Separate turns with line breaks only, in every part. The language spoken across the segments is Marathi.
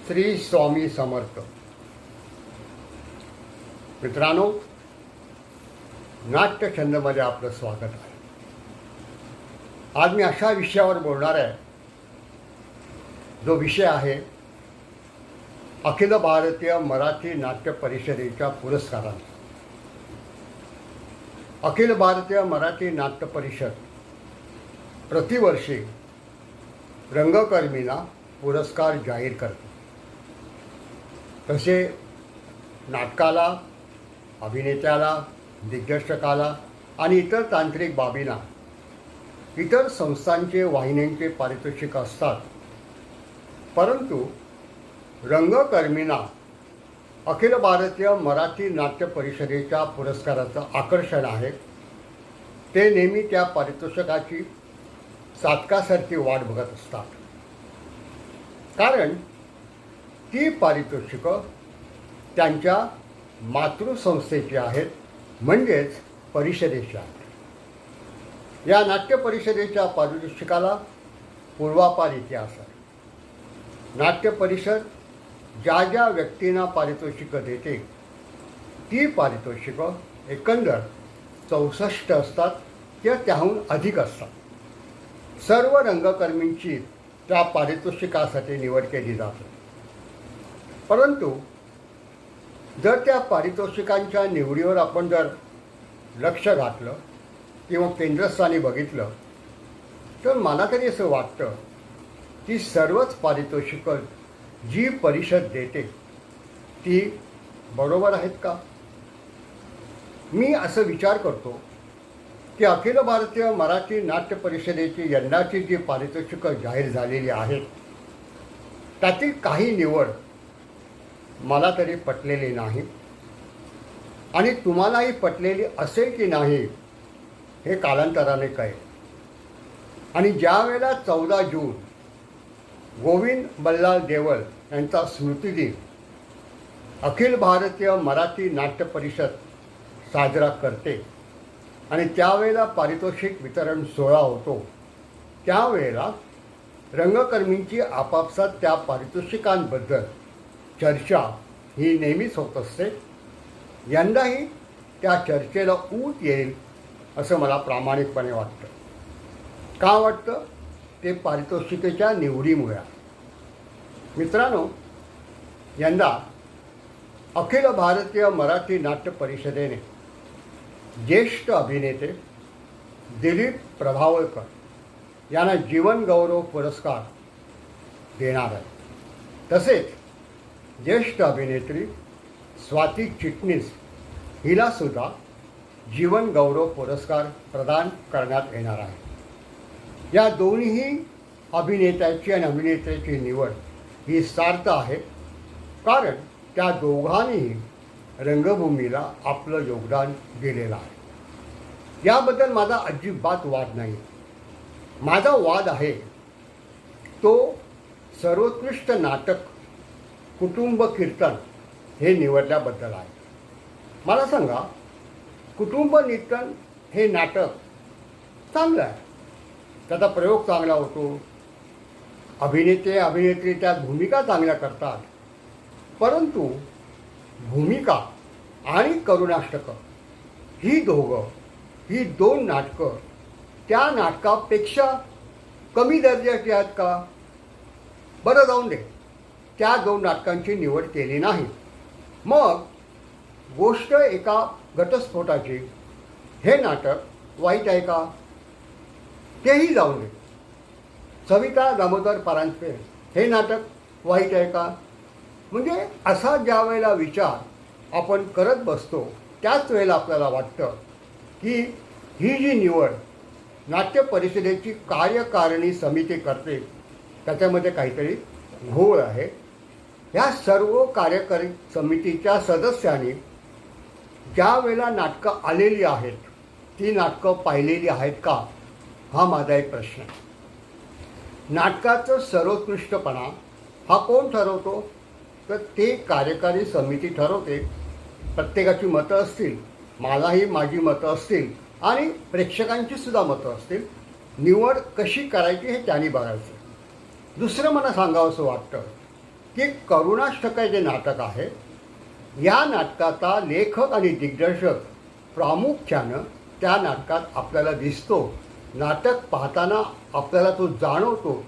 श्री स्वामी समर्थ. मित्रांनो, नाट्यछंदमध्ये आपलं स्वागत आहे. आज मी अशा विषयावर बोलणार आहे जो विषय आहे अखिल भारतीय मराठी नाट्य परिषदेच्या पुरस्कारांचा. अखिल भारतीय मराठी नाट्य परिषद प्रतिवर्षी रंगकर्मींना पुरस्कार जाहीर करते. तसे नाटकाला, अभिनेत्याला, दिग्दर्शकाला आणि इतर तांत्रिक बाबींना इतर संस्थांचे, वाहिन्यांचे पारितोषिक असतात. परंतु रंगकर्मींना अखिल भारतीय मराठी नाट्य परिषदेच्या पुरस्काराचं आकर्षण आहे. ते नेहमी त्या पारितोषिकाची चातकासारखी वाट बघत असतात. कारण ती पारितोषिकं त्यांच्या मातृसंस्थेची आहेत, म्हणजेच परिषदेची आहेत. या नाट्य परिषदेच्या पारितोषिकाला पूर्वापार इतिहास आहे. नाट्य परिषद ज्या ज्या व्यक्तींना पारितोषिकं देते ती पारितोषिकं एकंदर 64 असतात किंवा त्याहून अधिक असतात. सर्व रंगकर्मींची त्या पारितोषिकासाठी निवड केली जाते. परंतु जर त्या पारितोषिकांच्या निवडीवर आपण जर लक्ष घातलं किंवा केंद्रस्थानी बघितलं तर मला तरी असं वाटतं की सर्वच पारितोषिकं जी परिषद देते ती बरोबर आहेत का? मी असं विचार करतो की अखिल भारतीय मराठी नाट्य परिषदेची यंदाची जी पारितोषिकं जाहीर झालेली आहेत त्यातील काही निवड मला तरी पटलेली नाही आणि तुम्हालाही पटलेली असेल की नाही हे कालांतराने कळेल. आणि ज्या वेळेला 14 जून गोविंद बल्लाळ देवल यांचा स्मृतिदिन अखिल भारतीय मराठी नाट्य परिषद साजरा करते आणि त्यावेळेला पारितोषिक वितरण सोहळा होतो, त्यावेळेला रंगकर्मींची आपापसात त्या पारितोषिकांबद्दल चर्चा ही नेहमीच होत असते. यंदाही त्या चर्चेला ऊत येईल असं मला प्रामाणिकपणे वाटतं. का वाटतं? ते पारितोषिकेच्या निवडीमुळे. मित्रांनो, यंदा अखिल भारतीय मराठी नाट्य परिषदेने ज्येष्ठ अभिनेते दिलीप प्रभावळकर यांना जीवनगौरव पुरस्कार देणार आहे. तसेच ज्येष्ठ अभिनेत्री स्वाती चिटणीस हिलासुद्धा जीवनगौरव पुरस्कार प्रदान करण्यात येणार आहे. या दोन्ही अभिनेत्याची आणि अभिनेत्रीची निवड ही सार्थ आहे, कारण त्या दोघांनीही रंगभूमीला आपलं योगदान दिलेलं आहे. याबद्दल माझा अजिबात वाद नाही. माझा वाद आहे तो सर्वोत्कृष्ट नाटक कुटुंब कीर्तन हे निवडल्याबद्दल आहे. मला सांगा, कुटुंब कीर्तन हे नाटक चांगलं आहे, त्याचा प्रयोग चांगला होतो, अभिनेते अभिनेत्री त्यात भूमिका चांगल्या करतात. परंतु भूमिका आणि करुणाष्टकं ही दोन नाटकं त्या नाटकापेक्षा कमी दर्जाची आहेत का? बरं, जाऊन दे, त्या 2 नाटकांची निवड केली नाही. मग गोष्ट एका घटस्फोटाची, हे नाटक वाईट आहे का? तेही जाऊन दे. सविता दामोदर परांजपे हे नाटक वाईट आहे का? म्हणजे असा ज्या वेळेला विचार आपण करत बसतो त्याच वेळेला आपल्याला वाटतं की ही जी निवड नाट्य परिषदेची कार्यकारिणी समिती करते त्याच्यामध्ये काहीतरी घोळ आहे. ह्या सर्व कार्यकारी समितीच्या सदस्यांनी ज्या वेळेला नाटकं आलेली आहेत ती नाटकं पाहिलेली आहेत का, हा माझा एक प्रश्न आहे. नाटकाचं सर्वोत्कृष्टपणा हा कोण ठरवतो? तर ते कार्यकारी समिती ठरवते. प्रत्येकाची मतं असतील, मलाही माझी मतं असतील आणि प्रेक्षकांची सुद्धा मतं असतील. निवड कशी करायची हे त्यांनी बघायचं. दुसरं मला सांगावंसं वाटतं की करुणाष्टक जे नाटक आहे, या नाटकाचा लेखक आणि दिग्दर्शक प्रामुख्यानं त्या नाटकात आपल्याला दिसतो. नाटक पाहताना आपल्याला तो जाणवतो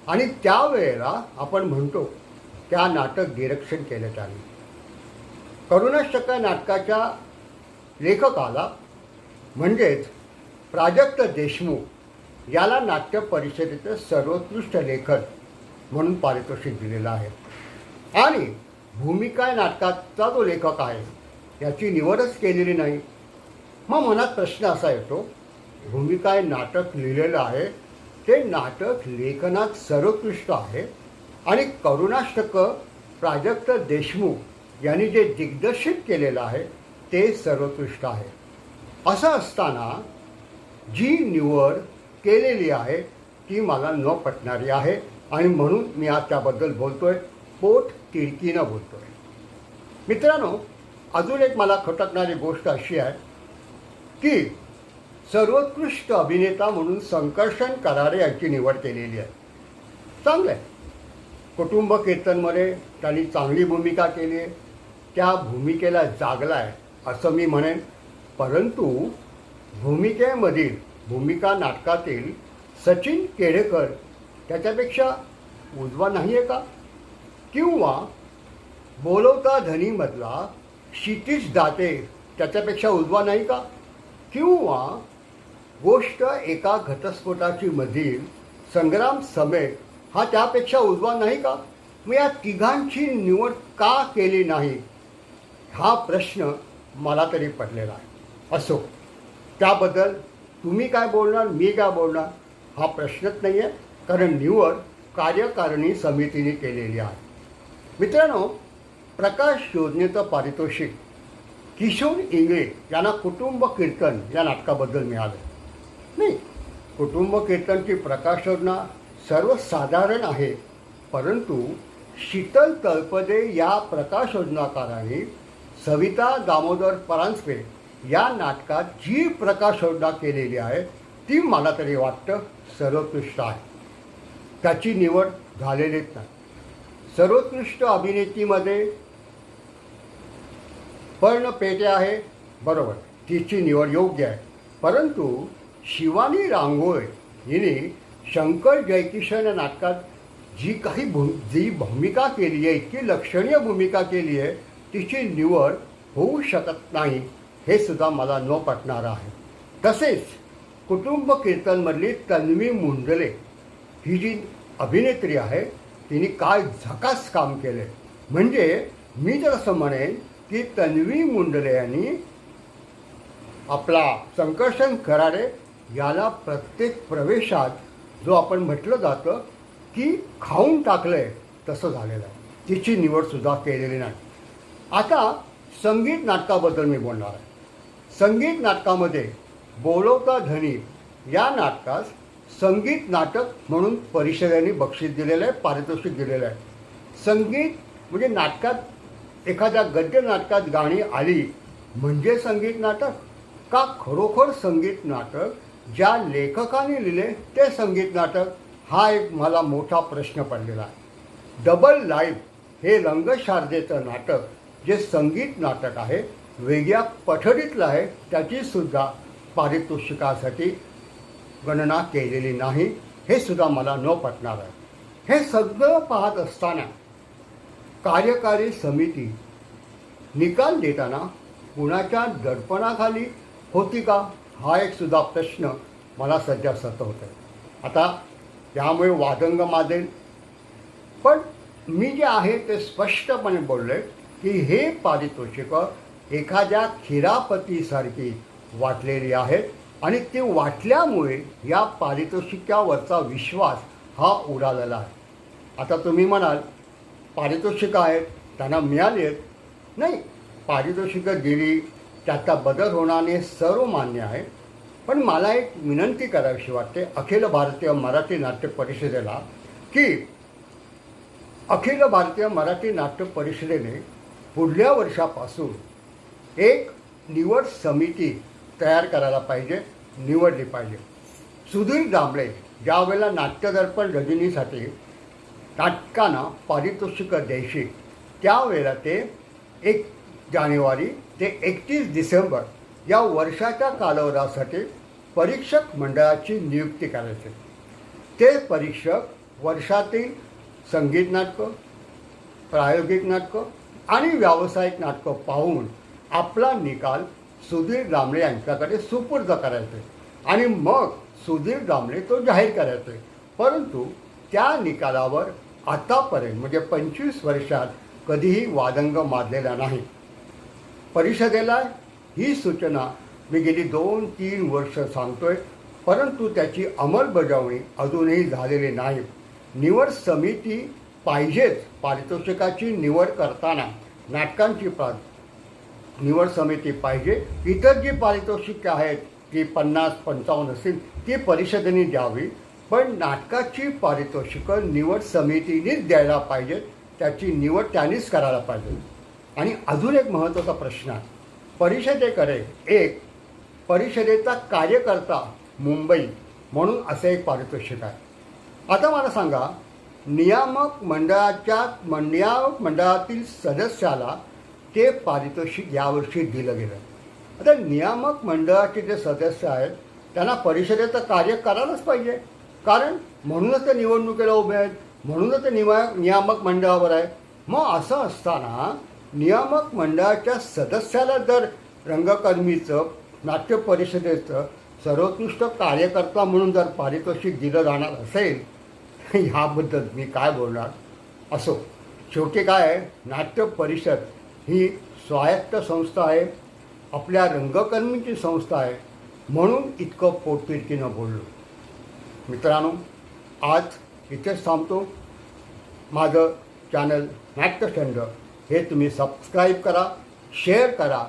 आणि त्यावेळेला आपण म्हणतो त्या नाटक डिरेक्शन केलं त्याने. करुणाष्टक नाटकाच्या लेखकाला म्हणजेच प्राजक्त देशमुख याला नाट्य परिषदेचं सर्वोत्कृष्ट लेखक म्हणून पारितोषिक दिलेलं आहे. आणि भूमिका नाटकाचा जो लेखक आहे याची निवडच केलेली नाही. मग मनात प्रश्न असा येतो, भूमिका नाटक लिहिलेलं आहे, ते नाटक लेखनात सर्वोत्कृष्ट आहे आणि करुणाष्टक प्राजक्त देशमुख यांनी जे दिग्दर्शित केलेलं आहे ते सर्वोत्कृष्ट आहे. असं असताना जी निवड केलेली आहे ती मला न पटणारी आहे आणि म्हणून मी आज त्याबद्दल बोलतोय, पोट तिडकीनं बोलतोय. मित्रांनो, अजून एक मला खटकणारी गोष्ट अशी आहे की सर्वोत्कृष्ट अभिनेता म्हणून संकर्षण करारे यांची निवड केलेली आहे. चांगलं आहे. कुटुंब कीर्तनमध्ये त्यांनी चांगली भूमिका केली आहे, त्या भूमिकेला जागला आहे असं मी म्हणेन. परंतु भूमिकेमधील भूमिका नाटकातील सचिन केळेकर त्याच्यापेक्षा उजवा नाही आहे का? किंवा बोलवता धनीमधला क्षितिज दाते त्याच्यापेक्षा उजवा नाही का? किंवा गोष्ट एका घटस्फोटाची मधील संग्राम समेत हा त्यापेक्षा उजवा नाही का? मग या तिघांची निवड का केली नाही हा प्रश्न मला तरी पडलेला आहे. असो, त्याबद्दल तुम्ही काय बोलणार, मी काय बोलणार हा प्रश्नच नाही आहे, कारण निवड कार्यकारिणी समितीने केलेली आहे. मित्रांनो, प्रकाश योजनेचं पारितोषिक किशोर इंगळे यांना कुटुंब कीर्तन या नाटकाबद्दल मिळालं. नाही, कुटुंब कीर्तनची प्रकाश योजना सर्वसाधारण आहे, परंतु शीतल तळपदे या प्रकाश योजनाकारांनी सविता दामोदर परांजपे या नाटकात जी प्रकाश योजना केलेली आहे ती मला तरी वाटतं सर्वोत्कृष्ट आहे. त्याची निवड झालेलीच नाही. सर्वोत्कृष्ट अभिनेत्रीमध्ये पर्ण पेटे आहे, बरोबर, तिची निवड योग्य आहे. परंतु शिवानी रांगोळे हिने शंकर जयकिशन या नाटकात जी भूमिका केली आहे, इतकी लक्षणीय भूमिका केली आहे, तिची निवड होऊ शकत नाही हे सुद्धा मला न पटणार आहे. तसेच कुटुंब कीर्तनमधली तन्वी मुंडले ही जी अभिनेत्री आहे तिने काय झकास काम केले. म्हणजे मी तर असं म्हणेन की तन्वी मुंडले यांनी आपला संकर्षण करारे याला प्रत्येक प्रवेशात जो आपण म्हटलं जातं की खाऊन टाकलंय तसं झालेलं आहे. तिची निवडसुद्धा केलेली नाही. आता संगीत नाटकाबद्दल मी बोलणार आहे. संगीत नाटकामध्ये बोलवता धनी या नाटकास संगीत नाटक म्हणून परिषदेने बक्षीस दिलेलं आहे, पारितोषिक दिलेलं आहे. संगीत म्हणजे नाटकात एखाद्या गद्य नाटकात गाणी आली म्हणजे संगीत नाटक, का खरोखर संगीत नाटक ज्या लेखकाने लिहिले ते संगीत नाटक, हा एक मला मोठा प्रश्न पडलेला आहे. डबल लाईफ हे रंगशारदेचं नाटक जे संगीत नाटक आहे, वेगळ्या पठडीतलं आहे, त्याचीसुद्धा पारितोषिकासाठी गणना केलेली नाही, हे सुद्धा मला न पटणार आहे. हे सगळं पाहत असताना कार्यकारी समिती निकाल देताना कुणाच्या दडपणाखाली होती का हा एक सुद्धा प्रश्न मला सध्या सतवत आहे. आता त्यामुळे वादंग माजेल, पण मी जे आहे ते स्पष्टपणे बोलले की हे पारितोषिकं एखाद्या खिरापतीसारखी वाटलेली आहेत आणि ते वाटल्यामुळे या पारितोषिकावरचा विश्वास हा उडालेला आहे. आता तुम्ही म्हणाल पारितोषिकं आहेत त्यांना मिळाली आहेत. नाही, पारितोषिकं दिली त्याचा बदल होण्याने सर्व मान्य आहे, पण मला एक विनंती करावीशी वाटते अखिल भारतीय मराठी नाट्य परिषदेला की अखिल भारतीय मराठी नाट्य परिषदेने पुढल्या वर्षापासून एक निवड समिती तयार करायला पाहिजे, निवडली पाहिजे. सुधीर दामले ज्यावेळेला नाट्यदर्पण रजनीसाठी नाटकांना पारितोषिकं द्यायची, त्यावेळेला ते 1 जानेवारी ते 31 डिसेंबर या वर्षाच्या कालावधीसाठी परीक्षक मंडळाची नियुक्ती करायची. ते परीक्षक वर्षातील संगीत नाटकं, प्रायोगिक नाटकं आणि व्यावसायिक नाटकं पाहून आपला निकाल सुधीर दामले यांच्याकडे सुपूर्द करायचे आणि मग सुधीर दामले तो जाहीर करायचे. परंतु त्या निकालावर आतापर्यंत म्हणजे 25 वर्षात कधीही वादंग माजलेला नाही. परिषदेला ही सूचना मी गेली 2-3 वर्ष सांगतोय, परंतु त्याची अंमलबजावणी अजूनही झालेली नाही. निवड समिती पाहिजेच. पारितोषिकाची निवड करताना नाटकांची निवड समिती पाहिजे. इतर जी पारितोषिके आहेत ती 50-55 असतील ती परिषदेने द्यावी, पण नाटकाची पारितोषिकं निवड समितीनेच द्यायला पाहिजेत. त्याची निवड त्यांनीच करायला पाहिजे. आणि अजून एक महत्त्वाचा प्रश्न आहे. परिषदेकडे एक परिषदेचा कार्यकर्ता मुंबई म्हणून असं एक पारितोषिक आहे. आता मला सांगा, नियामक मंडळातील सदस्याला ते पारितोषिक यावर्षी दिलं गेलं. आता नियामक मंडळाचे जे सदस्य आहेत त्यांना परिषदेचं कार्य करायलाच पाहिजे, कारण म्हणूनच ते निवडणुकीला उभे आहेत, म्हणूनच ते नियामक मंडळावर आहे. मग असं असताना नियामक मंडळाच्या सदस्याला जर रंगकर्मीचं, नाट्य परिषदेचं सर्वोत्कृष्ट कार्यकर्ता म्हणून जर पारितोषिक दिलं जाणार असेल, ह्याबद्दल मी काय बोलणार. असो, शेवटी काय आहे, नाट्य परिषद ही स्वायत्त संस्था आहे, आपल्या रंगकर्मीची संस्था आहे, म्हणून इतकं पोटतिडकीनं बोललो. मित्रांनो, आज इथेच थांबतो. माझं चॅनल नाट्यछंद हे तुम्ही सबस्क्राईब करा, शेअर करा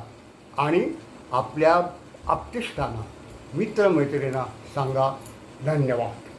आणि आपल्या आप्तेष्टांना, मित्रमैत्रिणींना सांगा. धन्यवाद.